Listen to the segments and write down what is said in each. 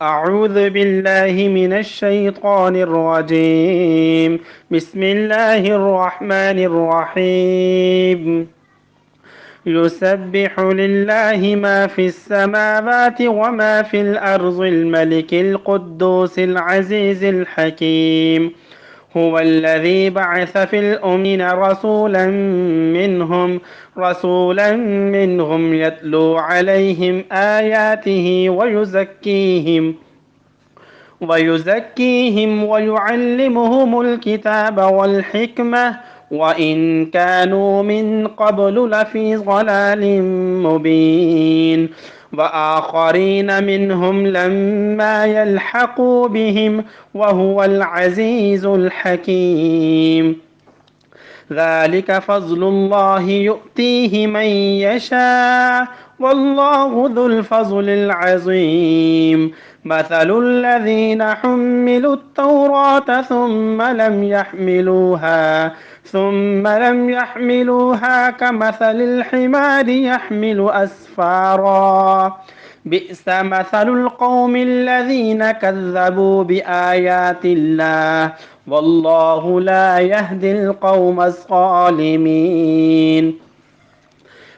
أعوذ بالله من الشيطان الرجيم. بسم الله الرحمن الرحيم. يسبح لله ما في السماوات وما في الأرض الملك القدوس العزيز الحكيم. هو الذي بعث في الأمين رسولا منهم يتلو عليهم آياته ويزكيهم ويعلمهم الكتاب والحكمة وإن كانوا من قبل لفي ضلال مبين. وآخرين منهم لما يلحقوا بهم وهو العزيز الحكيم. ذلك فضل الله يؤتيه من يشاء والله ذو الفضل العظيم. مثل الذين حملوا التوراة ثم لم يحملوها كمثل الحمار يحمل أسفارا. بئس مثل القوم الذين كذبوا بآيات الله والله لا يهدي القوم الظالمين.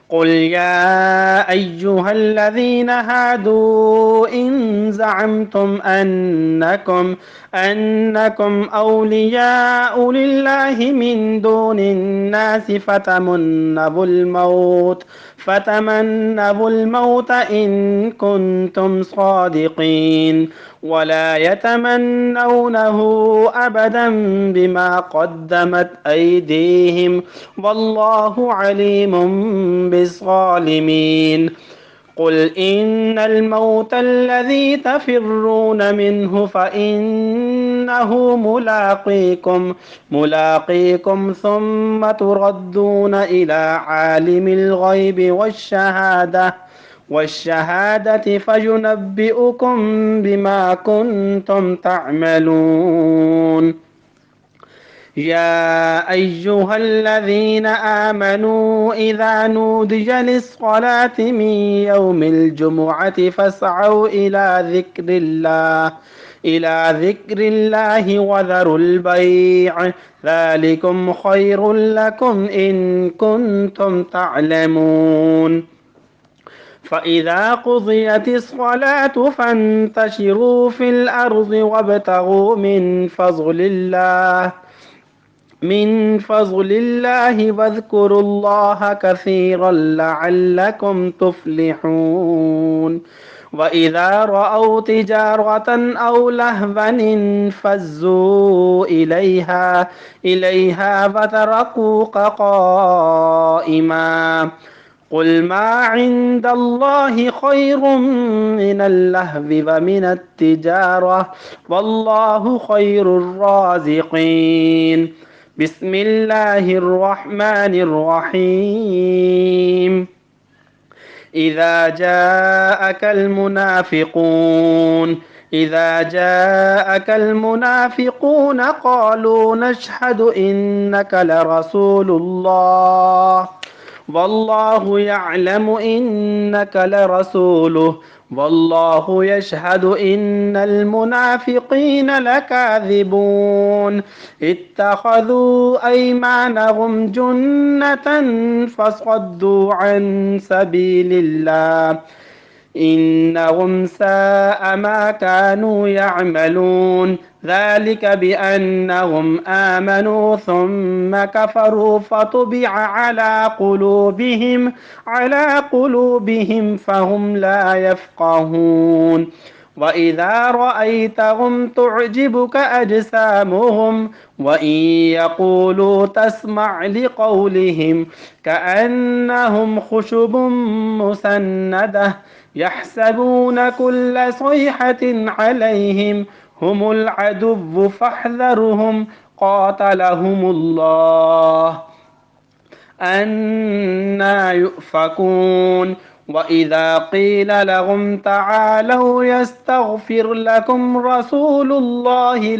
قل يا أيها الذين هادوا إن زعمتم أنكم أولياء لله من دون الناس فتمنوا الموت إن كنتم صادقين ولا يتمنونه أبدا بما قدمت أيديهم والله عليم بالظالمين. قل إن الموت الذي تفرون منه فإنه ملاقيكم ثم تردون إلى عالم الغيب والشهادة فينبئكم بما كنتم تعملون. يا أيها الذين آمنوا إذا نودي للصلاة من يوم الجمعة فاسعوا إلى ذكر الله وذروا البيع ذلكم خير لكم إن كنتم تعلمون. فإذا قضيت الصلاة فانتشروا في الأرض وابتغوا من فضل الله واذكروا الله كثيرا لعلكم تفلحون. وإذا رأوا تجارة أو لهوا انفزوا إليها وتركوك قائما. قل ما عند الله خير من اللهو ومن التجارة والله خير الرازقين. بسم الله الرحمن الرحيم. إذا جاءك المنافقون قالوا نشهد إنك لرسول الله والله يعلم إنك لرسوله والله يشهد إن المنافقين لكاذبون. اتخذوا أيمانهم جنة فصدوا عن سبيل الله إنهم ساء ما كانوا يعملون. ذلك بأنهم آمنوا ثم كفروا فطبع على قلوبهم فهم لا يفقهون. وإذا رأيتهم تعجبك أجسامهم وإن يقولوا تسمع لقولهم كأنهم خشب مسندة يحسبون كل صيحة عليهم هم العدو فاحذرهم قاتلهم الله أنى يؤفكون. وإذا قيل لهم تعالوا يستغفر لكم رسول الله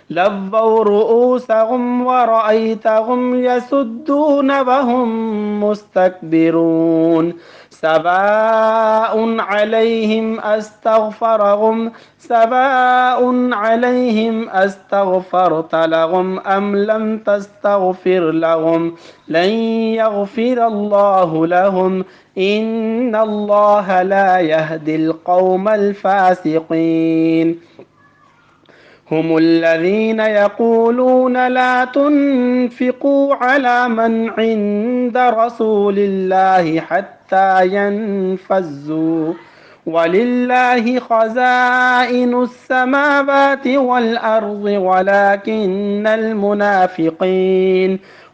لووا رؤوسهم ورأيتهم يسدون وهم مستكبرون. سواء عليهم أستغفرت لهم أم لم تستغفر لهم لن يغفر الله لهم إن الله لا يهدي القوم الفاسقين هم الذين يقولون لا تنفقوا على من عند رسول الله حتى ينفذوا ولله خزائن السماوات والأرض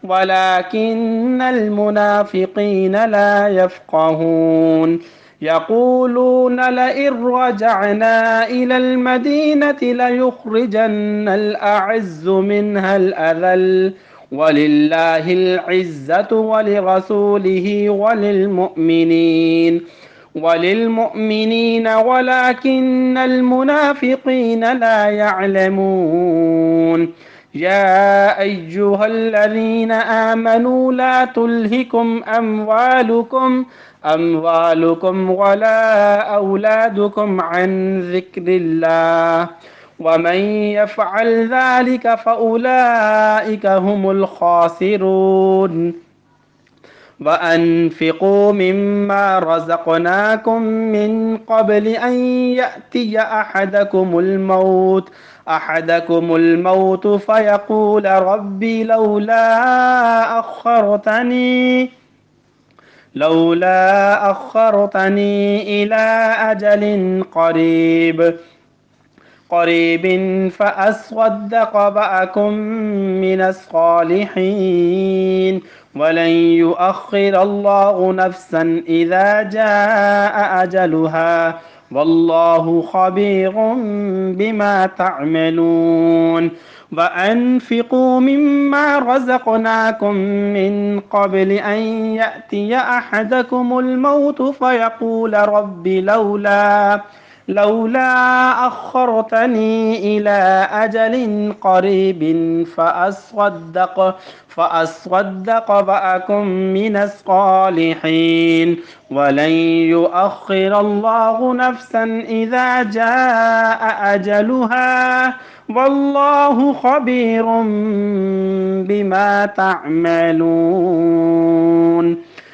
ولكن المنافقين لا يفقهون يقولون لئن رجعنا إلى المدينة ليخرجن الأعز منها الأذل ولله العزة ولرسوله وللمؤمنين ولكن المنافقين لا يعلمون يا أيها الذين آمنوا لا تلهكم أموالكم ولا أولادكم عن ذكر الله ومن يفعل ذلك فأولئك هم الخاسرون وأنفقوا مما رزقناكم من قبل أن يأتي أحدكم الموت فيقول ربي لولا أخرتني إلى أجل قريب فأصدق وأكن من الصالحين ولن يؤخر الله نفسا إذا جاء أجلها والله خبير بما تعملون وأنفقوا مما رزقناكم من قبل أن يأتي أحدكم الموت فيقول رب لولا أخرتني إلى أجل قريب فأصدق وأكن من الصالحين ولن يؤخر الله نفسا إذا جاء أجلها والله خبير بما تعملون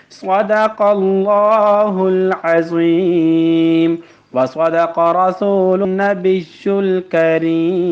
صدق الله العظيم وصدق رسول النبي الكريم